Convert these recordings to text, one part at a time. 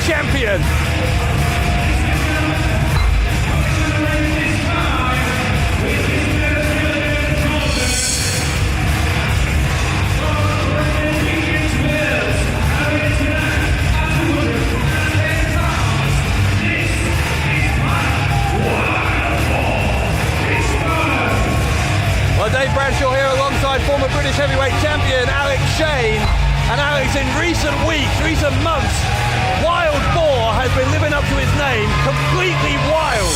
champion. Dave Bradshaw here alongside former British heavyweight champion Alex Shane. And Alex, in recent weeks, recent months, Wildboar has been living up to his name, completely wild.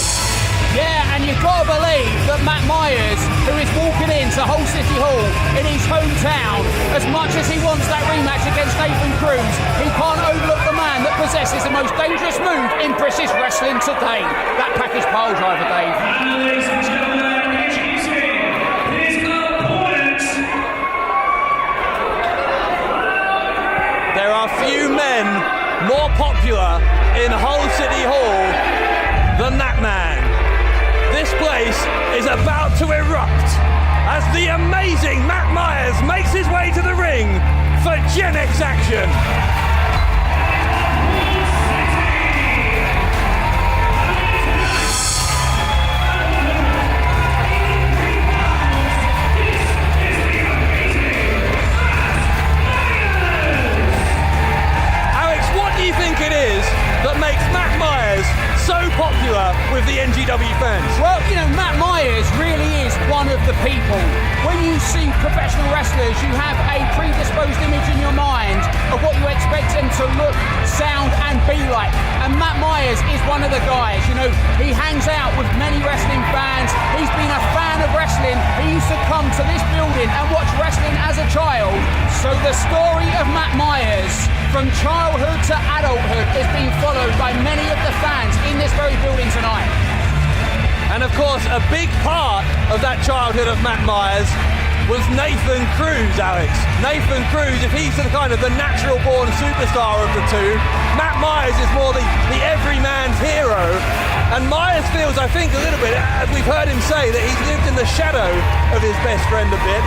Yeah, and you've got to believe that Matt Myers, who is walking into Hull City Hall in his hometown, as much as he wants that rematch against Nathan Cruz, he can't overlook the man that possesses the most dangerous move in British wrestling today. That package pile driver, Dave. Ladies and gentlemen, there are few men more popular in Hull City Hall than that man. This place is about to erupt as the amazing Matt Myers makes his way to the ring for Gen X action. It is that makes Matt Myers so popular with the NGW fans? Well, you know, Matt Myers really is one of the people. When you see professional wrestlers, you have a predisposed image in your mind of what you expect them to look, sound and be like. And Matt Myers is one of the guys. You know, he hangs out with many wrestling fans. He's been a fan of wrestling. He used to come to this building and watch wrestling as a child. So the story of Matt Myers from childhood to adulthood is being followed by many of the fans in this very building tonight. And of course, a big part of that childhood of Matt Myers was Nathan Cruz, Alex. Nathan Cruz, if he's the kind of the natural born superstar of the two, Matt Myers is more the everyman's hero. And Myers feels, I think, a little bit, as we've heard him say, that he's lived in the shadow of his best friend a bit.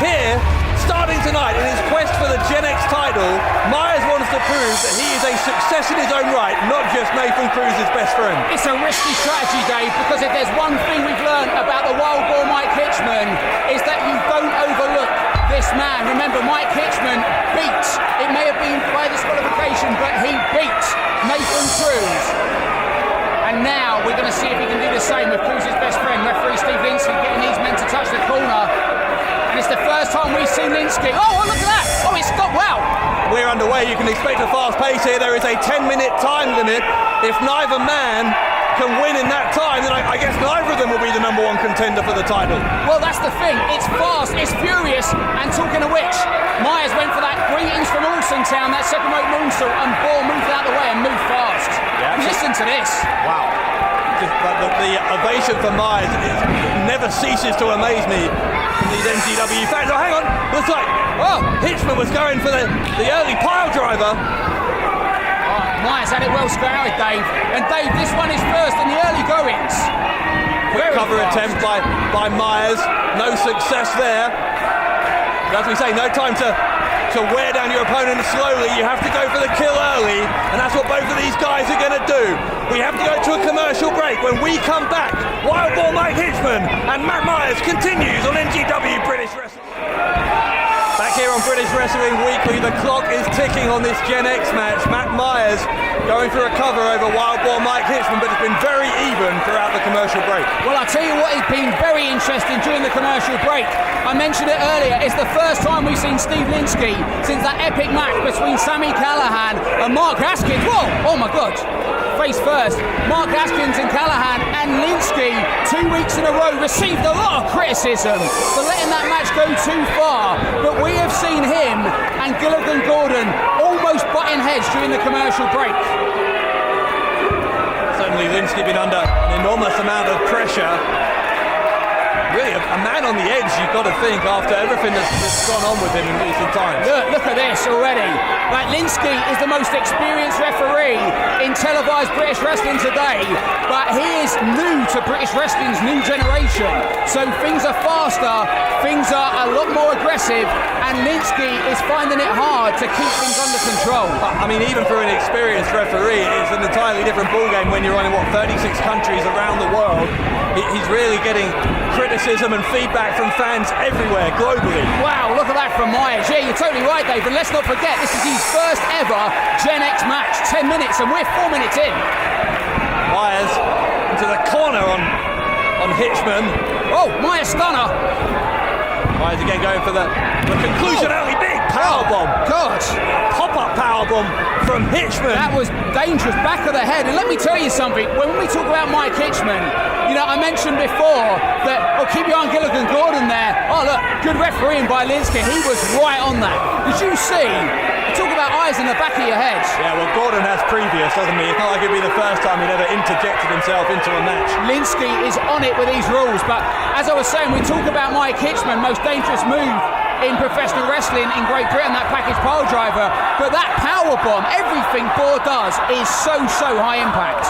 Here, starting tonight in his quest for the Gen X title, Myers wants to prove that he is a success in his own right, not just Nathan Cruz's best friend. It's a risky strategy, Dave, because if there's one thing we've learned about the Wildboar Mike Hitchman, is that you don't overlook this man. Remember, Mike Hitchman beat, it may have been by disqualification, but he beat Nathan Cruz. And now we're going to see if he can do the same with Cruz's best friend, referee Steve Linsky, getting these men to touch the corner. And it's the first time we've seen Linsky. Oh, look at that! Oh, it's stopped. Wow! We're underway. You can expect a fast pace here. There is a 10-minute time limit. If neither man can win in that time, then I guess neither of them will be the number one contender for the title. Well, that's the thing. It's fast, it's furious, and talking of which, Myers went for that greetings from Alston Town, that second rope moonsault, and Boar moved out of the way and moved fast. Yeah, listen to this. Wow. The ovation for Myers never ceases to amaze me from these NGW fans. Oh, hang on. Looks like, Hitchman was going for the early pile driver. Myers had it well scoured, Dave. And Dave, this one is first in the early goings. Quick cover attempt by Myers. No success there. But as we say, no time to wear down your opponent slowly. You have to go for the kill early, and that's what both of these guys are going to do. We have to go to a commercial break. When we come back, Wildboar Mike Hitchman and Matt Myers continues on NGW British Wrestling. Back here on British Wrestling Weekly, the clock is ticking on this Gen X match. Matt Myers going for a cover over Wildboar Mike Hitchman, but it's been very even throughout the commercial break. Well, I'll tell you what has been very interesting during the commercial break. I mentioned it earlier, it's the first time we've seen Steve Linsky since that epic match between Sami Callihan and Mark Haskins. Whoa! Oh my God! Face first, Mark Haskins and Callihan and Linsky 2 weeks in a row received a lot of criticism for letting that match go too far, but we have seen him and Gilligan Gordon almost butting heads during the commercial break. Certainly Linsky been under an enormous amount of pressure. really a man on the edge, you've got to think, after everything that's gone on with him in recent times. Look at this already. Like, Linsky is the most experienced referee in televised British wrestling today, but he is new to British wrestling's new generation. So things are faster, things are a lot more aggressive, and Linsky is finding it hard to keep things under control. I mean, even for an experienced referee, it's an entirely different ballgame when you're on, 36 countries around the world. He's really getting criticism and feedback from fans everywhere, globally. Wow, look at that from Myers. Yeah, you're totally right, Dave. And let's not forget, this is his first ever Gen X match. 10 minutes, and we're 4 minutes in. Myers into the corner on Hitchman. Oh, Myers stunner. Myers again going for the conclusion. Early big powerbomb. God. Pop-up powerbomb from Hitchman. That was dangerous, back of the head. And let me tell you something, when we talk about Mike Hitchman, I mentioned before that, keep your eye on Gilligan Gordon there. Oh, look, good refereeing by Linsky. He was right on that. Did you see? Talk about eyes in the back of your head. Yeah, well, Gordon has previous, doesn't he? It's not like it'd be the first time he'd ever interjected himself into a match. Linsky is on it with these rules, but as I was saying, we talk about Mike Hitchman, most dangerous move in professional wrestling in Great Britain, that package pile driver, but that power bomb, everything Boar does is so high impact.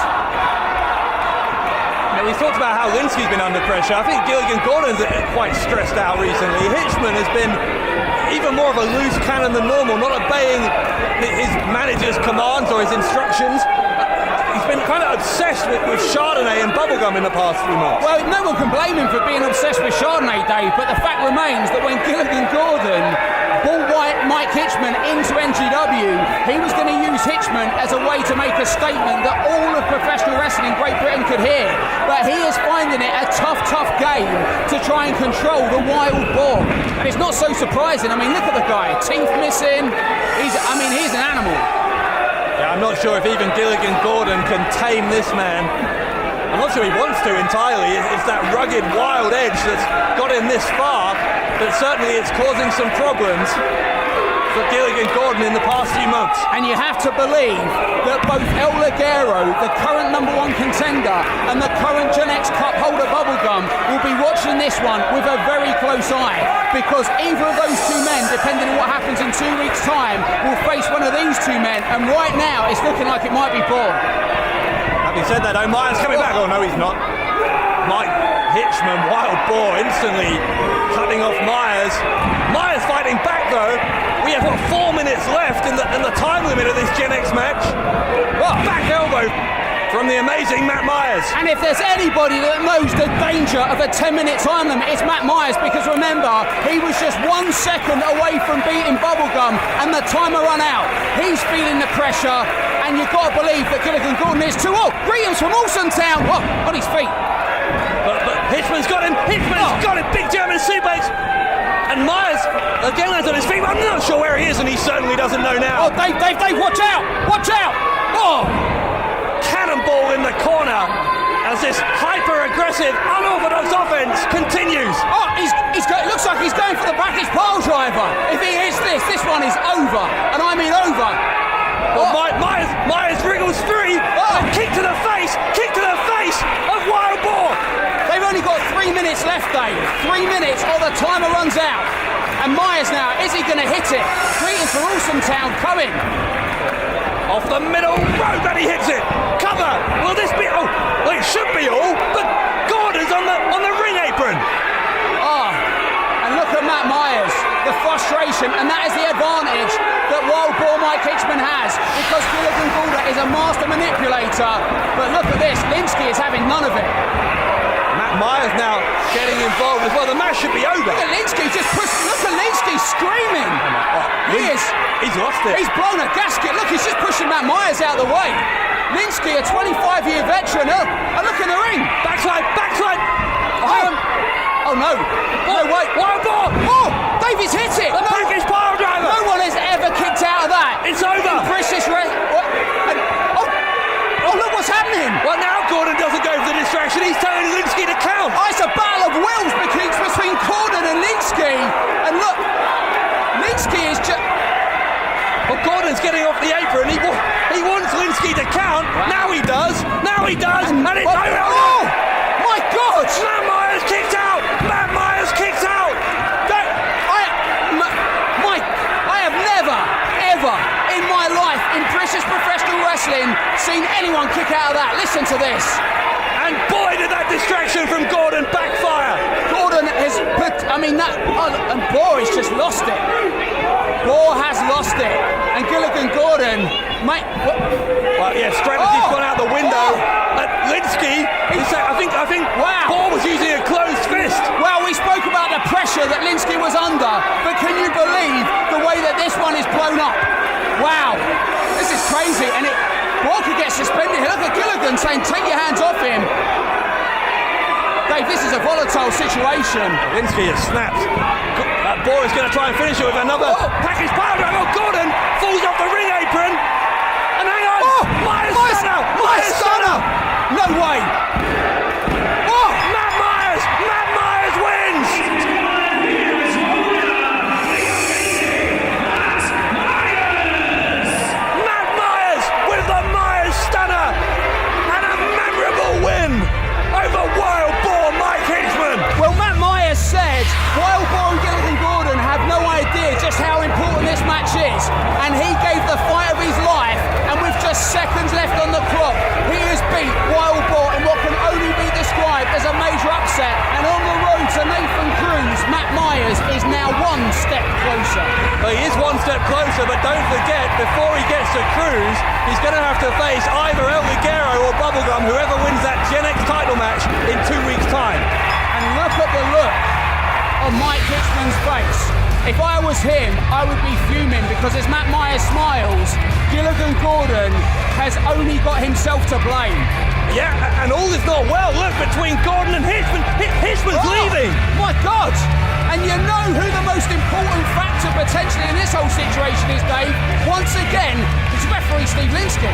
We talked about how Linsky's been under pressure. I think Gilligan Gordon's quite stressed out recently. Hitchman has been even more of a loose cannon than normal, not obeying his manager's commands or his instructions. He's been kind of obsessed with Chardonnay and bubblegum in the past few months. Well, no one can blame him for being obsessed with Chardonnay, Dave, but the fact remains that when Gilligan Gordon brought Mike Hitchman into NGW, he was going to use Hitchman as a way to make a statement that all of professional wrestling in Great Britain could hear. But he is finding it a tough game to try and control the Wildboar. And it's not so surprising. I mean, look at the guy, teeth missing. He's an animal. Yeah, I'm not sure if even Gilligan Gordon can tame this man. I'm not sure he wants to entirely. It's that rugged, wild edge that's got him this far, but certainly it's causing some problems for Gilligan Gordon in the past few months. And you have to believe that both El Ligero, the current #1 contender, and the current Gen X Cup holder Bubblegum will be watching this one with a very close eye, because either of those two men, depending on what happens in 2 weeks' time, will face one of these two men, and right now it's looking like it might be Boar. Having said that, Myers coming back. Oh no, he's not. Mike Hitchman, Wildboar, instantly cutting off Myers. Myers fighting back though. We have 4 minutes left in the time limit of this Gen X match. Back elbow from the amazing Matt Myers. And if there's anybody that knows the danger of a 10-minute time limit, it's Matt Myers, because remember, he was just 1 second away from beating Bubblegum and the timer run out. He's feeling the pressure, and you've got to believe that Gilligan Gordon is too. Greetings from Alstontown. On his feet. But Hitchman's got him. Got him. Big German suplex. And Myers again lands on his feet. I'm not sure where he is, and he certainly doesn't know now. Oh, Dave, watch out! Watch out! Oh! Cannonball in the corner as this hyper-aggressive, unorthodox offense continues. Oh, it looks like he's going for the package pile driver. If he hits this one is over, and I mean over. Well, Myers wriggles free. Kick to the face of Wildboar. They've only got 3 minutes left, Dave. 3 minutes or the timer runs out. And Myers now, is he going to hit it? Greetings from Alstontown coming. Off the middle rope, and he hits it. Cover. Will this be? Oh, well, it should be all. But Gordon's on the ring apron. And look at Matt Myers, the frustration, and that is the advantage that Wildboar Mike Hitchman has, because Gilligan Gordon is a master manipulator. But look at this, Linsky is having none of it. Matt Myers now getting involved as well. The match should be over. Look at Linsky just pushed. Look at Linsky screaming. He's lost it. He's blown a gasket. Look, he's just pushing Matt Myers out of the way. Linsky, a 25-year veteran. And look in the ring. Backslide. Oh no. No, wait. Wildboar. Oh, Davies hit it. The package pile driver. No one has ever kicked out of that. It's over. Look what's happening. Well, now Gordon doesn't go for the distraction. He's telling Linsky to count. It's a battle of wills between Gordon and Linsky. And look, Linsky is just... Well, Gordon's getting off the apron. He wants Linsky to count. Now he does. And it's over. Oh, my God. Matt Myers kicked out. Matt seen anyone kick out of that. Listen to this. And boy, did that distraction from Gordon backfire. Gordon has put, and Boar has just lost it. Boar has lost it. And Gilligan Gordon, mate. Well, yeah, strategy's gone out the window. Linsky, I think wow. Boar was using a closed fist. Well, we spoke about the pressure that Linsky was under, but can you believe the way that this one is blown up? Wow, this is crazy, and Boar could get suspended. Look at Gilligan saying, take your hands off him. Dave, this is a volatile situation. Linsky has snapped. Boar is going to try and finish it with another package power drive. Oh, Gordon falls off the ring apron. And hang on, Myers Stunner. No way. Oh, Matt Myers wins. Matt Myers with the Myers Stunner and a memorable win over Wildboar Mike Hitchman. Well, Matt Myers said Wildboar and Gilligan Gordon have no idea just how important this match is, and he gave the fight of his life, and with just seconds left on the clock, he has beat Wildboar in what can only be described as a major upset, and on the road to Nathan Cruz, Matt Myers is now one step closer. Well, he is one step closer, but don't forget, before he gets to Cruz, he's going to have to face either El Ligero or Bubblegum, whoever wins that Gen X title match in 2 weeks' time. And look at the look on Mike Hitchman's face. If I was him, I would be fuming, because as Matt Myers smiles, Gilligan Gordon has only got himself to blame. Yeah, and all is not well. Look, between Gordon and Hitchman. Hitchman's leaving. My God! And you know who the most important factor potentially in this whole situation is, Dave? Once again, it's referee Steve Linsky.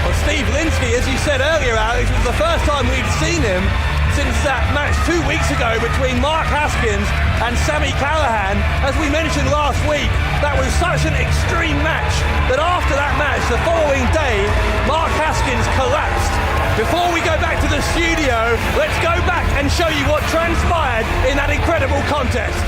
Well, Steve Linsky, as you said earlier, Alex, was the first time we've seen him since that match 2 weeks ago between Mark Haskins and Sami Callihan. As we mentioned last week, that was such an extreme match that after that match, the following day, Mark Haskins collapsed. Before we go back to the studio, let's go back and show you what transpired in that incredible contest.